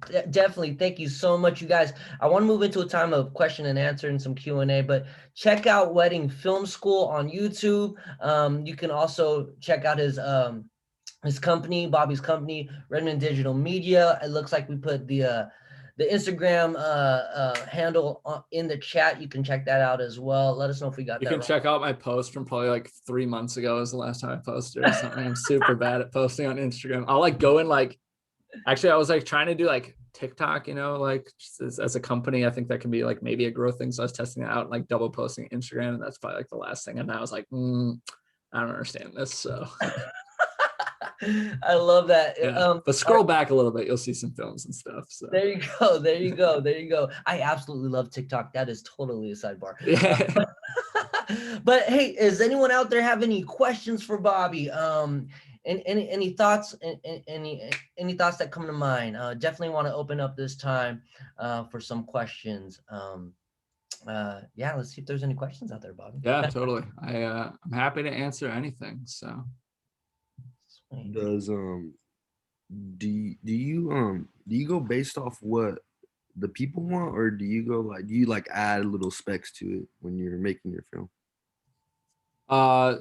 [SPEAKER 1] thank you so much, you guys. I want to move into a time of question and answer and some Q&A, but check out Wedding Film School on YouTube. You can also check out his company, Bobby's company, Redmond Digital Media. It looks like we put the the Instagram handle in the chat. You can check that out as well. Let us know if we got
[SPEAKER 2] You
[SPEAKER 1] that
[SPEAKER 2] can
[SPEAKER 1] wrong.
[SPEAKER 2] check out my post from probably like 3 months ago is the last time I posted or something. I'm super bad at posting on Instagram. I'll like go in like, actually I was like trying to do like TikTok, you know, like as a company, I think that can be like maybe a growth thing. So I was testing it out, like double posting Instagram, and that's probably like the last thing. And I was like, I don't understand this. So
[SPEAKER 1] I love that.
[SPEAKER 2] yeah, but scroll back a little bit, you'll see some films and stuff. So
[SPEAKER 1] there you go. There you go. There you go. I absolutely love TikTok. That is totally a sidebar.
[SPEAKER 2] yeah.
[SPEAKER 1] But hey, does anyone out there have any questions for Bobby? And any thoughts? Any thoughts that come to mind? Definitely want to open up this time for some questions. Yeah, let's see if there's any questions out there, Bobby.
[SPEAKER 2] Yeah, totally. I'm happy to answer anything. So
[SPEAKER 1] Sweet.
[SPEAKER 3] Does do you go based off what the people want, or do you go like, do you like add little specs to it when you're making your film?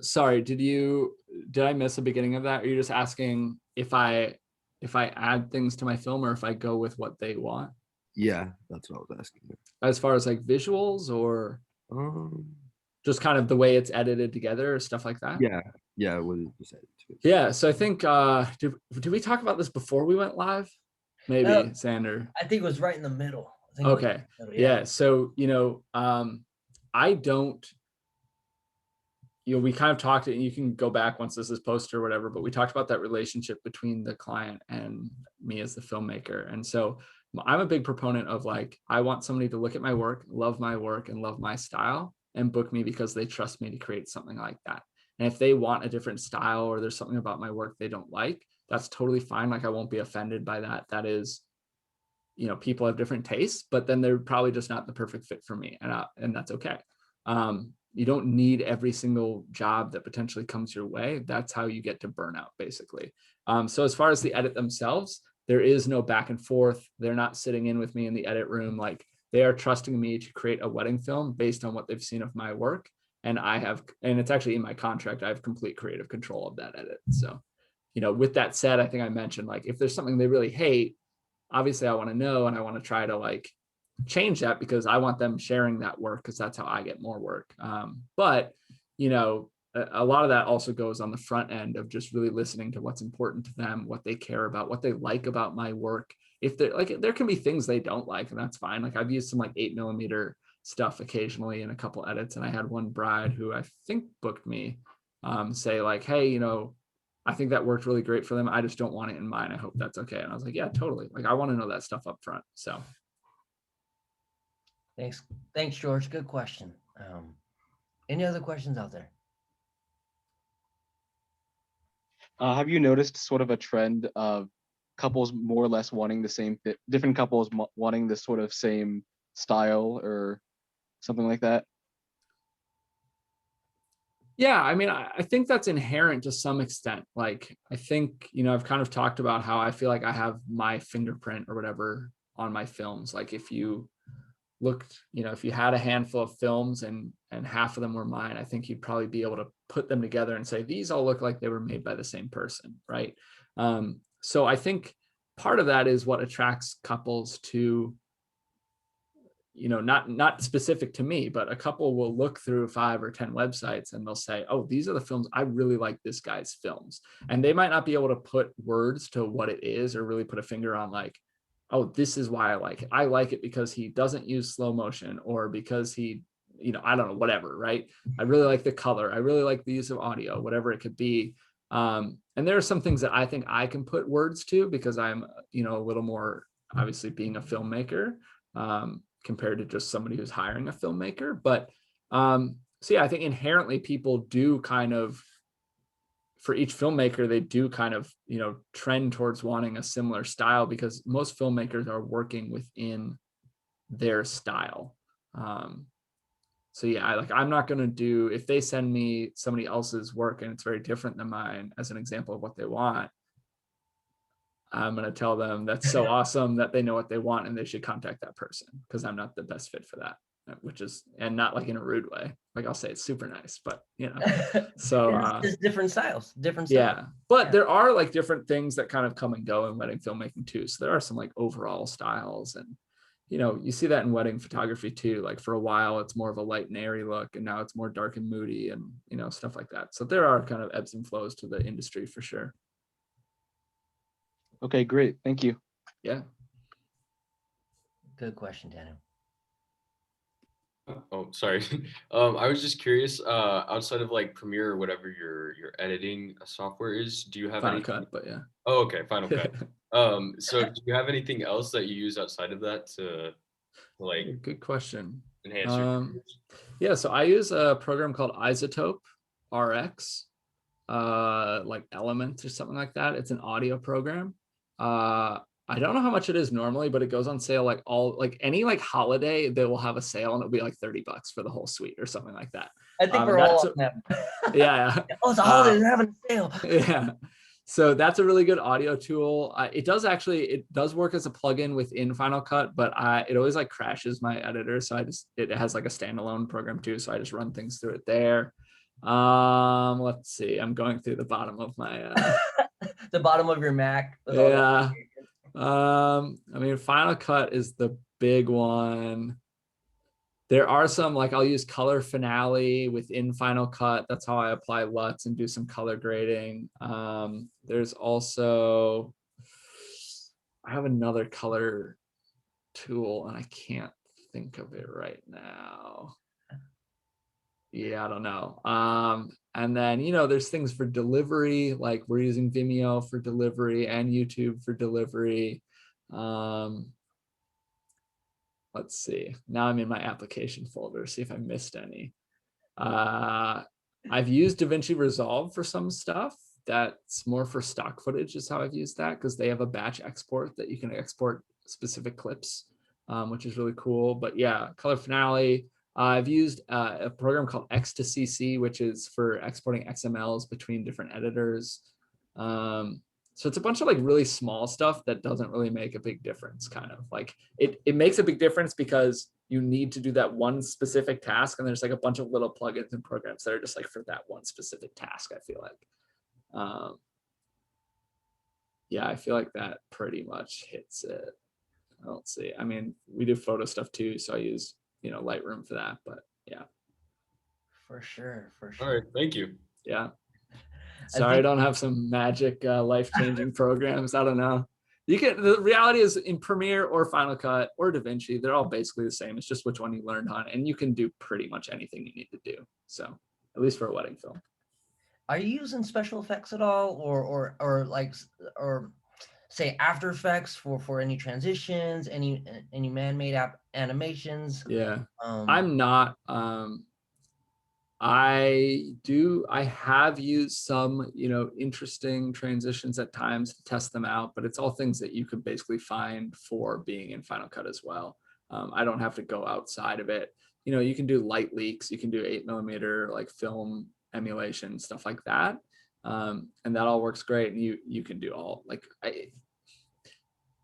[SPEAKER 2] sorry, did I miss the beginning of that? Are you just asking if I add things to my film or if I go with what they want?
[SPEAKER 3] Yeah, that's what I was asking.
[SPEAKER 2] As far as like visuals or
[SPEAKER 3] Um,
[SPEAKER 2] just kind of the way it's edited together or stuff like that?
[SPEAKER 3] yeah, what did you say to it?
[SPEAKER 2] Yeah, so I think did we talk about this before we went live? Maybe, Xander.
[SPEAKER 1] I think it was right in the middle. I think
[SPEAKER 2] Okay. Yeah. So, I don't, we kind of talked, and you can go back once this is posted or whatever, but we talked about that relationship between the client and me as the filmmaker. And so I'm a big proponent of like, I want somebody to look at my work, love my work, and love my style and book me because they trust me to create something like that. And if they want a different style or there's something about my work they don't like, that's totally fine. Like I won't be offended by that. That is, people have different tastes, but then they're probably just not the perfect fit for me. And that's okay. You don't need every single job that potentially comes your way. That's how you get to burnout, basically. So as far as the edit themselves, there is no back and forth. They're not sitting in with me in the edit room. Like they are trusting me to create a wedding film based on what they've seen of my work. And it's actually in my contract, I have complete creative control of that edit. So, with that said, I think I mentioned like, if there's something they really hate, obviously I want to know, and I want to try to like change that because I want them sharing that work because that's how I get more work. But a lot of that also goes on the front end of just really listening to what's important to them, what they care about, what they like about my work. If they're like, there can be things they don't like, and that's fine. Like I've used some like 8mm stuff occasionally in a couple edits, and I had one bride who I think booked me say like, hey, I think that worked really great for them. I just don't want it in mine. I hope that's okay. And I was like, yeah, totally. Like I want to know that stuff up front. So
[SPEAKER 1] Thanks, George. Good question. Any other questions out there?
[SPEAKER 4] Have you noticed sort of a trend of couples more or less wanting the same different couples wanting the sort of same style or something like that?
[SPEAKER 2] yeah, I mean, I think that's inherent to some extent. Like, I think, I've kind of talked about how I feel like I have my fingerprint or whatever on my films. Like if you looked, if you had a handful of films and half of them were mine, I think you'd probably be able to put them together and say, these all look like they were made by the same person, right? So I think part of that is what attracts couples to, not specific to me, but a couple will look through 5 or 10 websites and they'll say, oh, these are the films. I really like this guy's films. And they might not be able to put words to what it is or really put a finger on like, oh, this is why I like it. I like it because he doesn't use slow motion or because he, I don't know, whatever, right? I really like the color. I really like the use of audio, whatever it could be. And there are some things that I think I can put words to because I'm, a little more obviously being a filmmaker compared to just somebody who's hiring a filmmaker. But so yeah, I think inherently people do kind of, for each filmmaker, they do kind of, trend towards wanting a similar style because most filmmakers are working within their style. So yeah, I'm not going to do, if they send me somebody else's work and it's very different than mine as an example of what they want, I'm going to tell them that's so awesome that they know what they want and they should contact that person because I'm not the best fit for that, and not like in a rude way. Like I'll say it's super nice, but so
[SPEAKER 1] it's different styles.
[SPEAKER 2] Yeah, but there are like different things that kind of come and go in wedding filmmaking too. So there are some like overall styles, and you know, you see that in wedding photography too. Like for a while, it's more of a light and airy look, and now it's more dark and moody, and you know, stuff like that. So there are kind of ebbs and flows to the industry for sure.
[SPEAKER 4] Okay, great. Thank you.
[SPEAKER 2] Yeah.
[SPEAKER 1] Good question, Daniel.
[SPEAKER 5] Oh, sorry. I was just curious, outside of like Premiere or whatever your editing software is, do you have
[SPEAKER 2] Final
[SPEAKER 5] any?
[SPEAKER 2] Cut, but yeah.
[SPEAKER 5] Oh, okay, Final Cut. So do you have anything else that you use outside of that to like
[SPEAKER 2] Good question.
[SPEAKER 5] enhance your?
[SPEAKER 2] Yeah, so I use a program called Isotope RX, like Elements or something like that. It's an audio program. I don't know how much it is normally, but it goes on sale like any like holiday, they will have a sale and it'll be like $30 for the whole suite or something like that.
[SPEAKER 1] I think
[SPEAKER 2] And
[SPEAKER 1] we're all
[SPEAKER 2] that's
[SPEAKER 1] on that.
[SPEAKER 2] yeah.
[SPEAKER 1] Oh, it's a holiday, they're having a sale.
[SPEAKER 2] Yeah. So that's a really good audio tool. It does work as a plugin within Final Cut, but it always like crashes my editor. So it has like a standalone program too. So I just run things through it there. Let's see. I'm going through the bottom of my
[SPEAKER 1] The bottom of your Mac. With all that.
[SPEAKER 2] I mean, Final Cut is the big one. There are some, like I'll use Color Finale within Final Cut. That's how I apply LUTs and do some color grading. There's also, I have another color tool and I can't think of it right now. Yeah, I don't know. And then, you know, there's things for delivery, like we're using Vimeo for delivery and YouTube for delivery. Let's see. Now I'm in my application folder, see if I missed any. I've used Davinci Resolve for some stuff. That's more for stock footage is how I've used that, because they have a batch export that you can export specific clips, which is really cool. But yeah, Color Finale. I've used a program called X2CC, which is for exporting XMLs between different editors. So it's a bunch of like really small stuff that doesn't really make a big difference, kind of like it makes a big difference because you need to do that one specific task. And there's like a bunch of little plugins and programs that are just like for that one specific task, I feel like. Yeah, I feel like that pretty much hits it. Let's see. I mean, we do photo stuff too. So I use, you know, Lightroom for that, but yeah.
[SPEAKER 1] For sure.
[SPEAKER 5] All right, thank you.
[SPEAKER 2] Yeah. Sorry, I don't have some magic life-changing programs. I don't know. The reality is in Premiere or Final Cut or DaVinci, they're all basically the same. It's just which one you learned on, and you can do pretty much anything you need to do. So at least for a wedding film.
[SPEAKER 1] Are you using special effects at all, or say After Effects for any transitions, any man-made animations?
[SPEAKER 2] Yeah, I'm not. I have used some, you know, interesting transitions at times to test them out, but it's all things that you could basically find for being in Final Cut as well. I don't have to go outside of it. You know, you can do light leaks, you can do 8mm like film emulation, stuff like that. And that all works great. And you can do all like,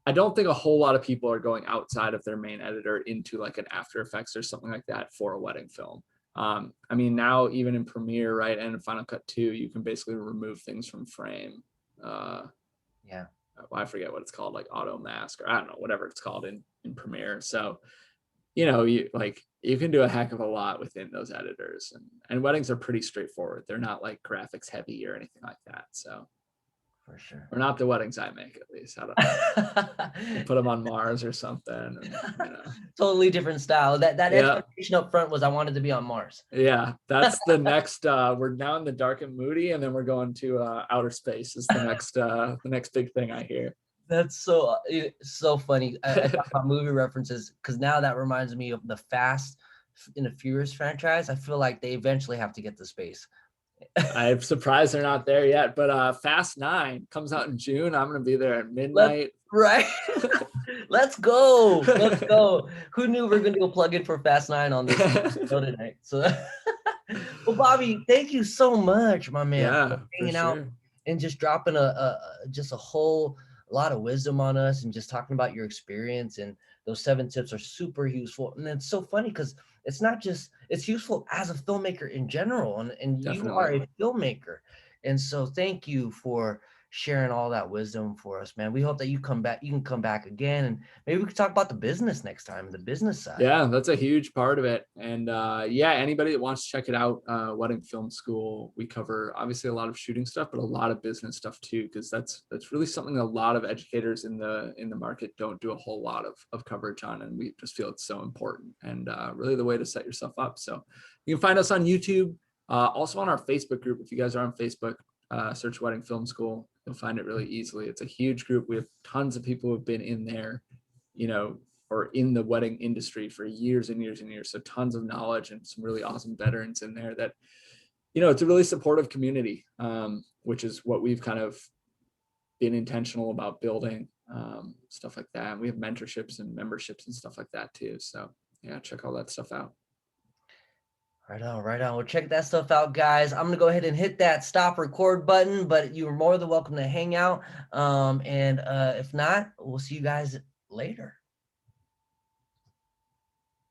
[SPEAKER 2] I don't think a whole lot of people are going outside of their main editor into like an After Effects or something like that for a wedding film. I mean, now even in Premiere, right, and in Final Cut 2, you can basically remove things from frame.
[SPEAKER 1] Yeah.
[SPEAKER 2] I forget what it's called, like auto mask, or I don't know, whatever it's called in Premiere. So, you know, you can do a heck of a lot within those editors, and weddings are pretty straightforward. They're not like graphics heavy or anything like that. So.
[SPEAKER 1] For sure.
[SPEAKER 2] Or not the weddings I make, at least. I don't know. Put them on Mars or something. And, you know.
[SPEAKER 1] Totally different style. That expectation up front was I wanted to be on Mars.
[SPEAKER 2] Yeah, that's the next. We're now in the dark and moody, and then we're going to outer space. Is the next big thing I hear.
[SPEAKER 1] That's so funny. I talk about movie references because now that reminds me of the Fast and the Furious franchise. I feel like they eventually have to get to space.
[SPEAKER 2] I'm surprised they're not there yet, but Fast 9 comes out in June. I'm gonna be there at midnight.
[SPEAKER 1] Right. Let's go. Let's go. Who knew we are gonna do a plug-in for Fast 9 on this show tonight? So well, Bobby, thank you so much, my man, for hanging out and just dropping a whole lot of wisdom on us and just talking about your experience. And those 7 tips are super useful. And it's so funny because it's not just, it's useful as a filmmaker in general. And you are a filmmaker. And so thank you for sharing all that wisdom for us, man. We hope that you can come back again, and maybe we could talk about the business next time, the business side.
[SPEAKER 2] Yeah, that's a huge part of it. And yeah, anybody that wants to check it out, Wedding Film School, we cover obviously a lot of shooting stuff, but a lot of business stuff too, because that's really something a lot of educators in the market don't do a whole lot of coverage on, and we just feel it's so important and really the way to set yourself up. So you can find us on YouTube, also on our Facebook group. If you guys are on Facebook, search Wedding Film School, you'll find it really easily. It's a huge group. We have tons of people who have been in there, you know, or in the wedding industry for years and years and years. So tons of knowledge and some really awesome veterans in there that, you know, it's a really supportive community, which is what we've kind of been intentional about building, stuff like that. And we have mentorships and memberships and stuff like that too. So yeah, check all that stuff out.
[SPEAKER 1] Right on, right on. Well, check that stuff out, guys. I'm gonna go ahead and hit that stop record button, but you're more than welcome to hang out. And if not, we'll see you guys later.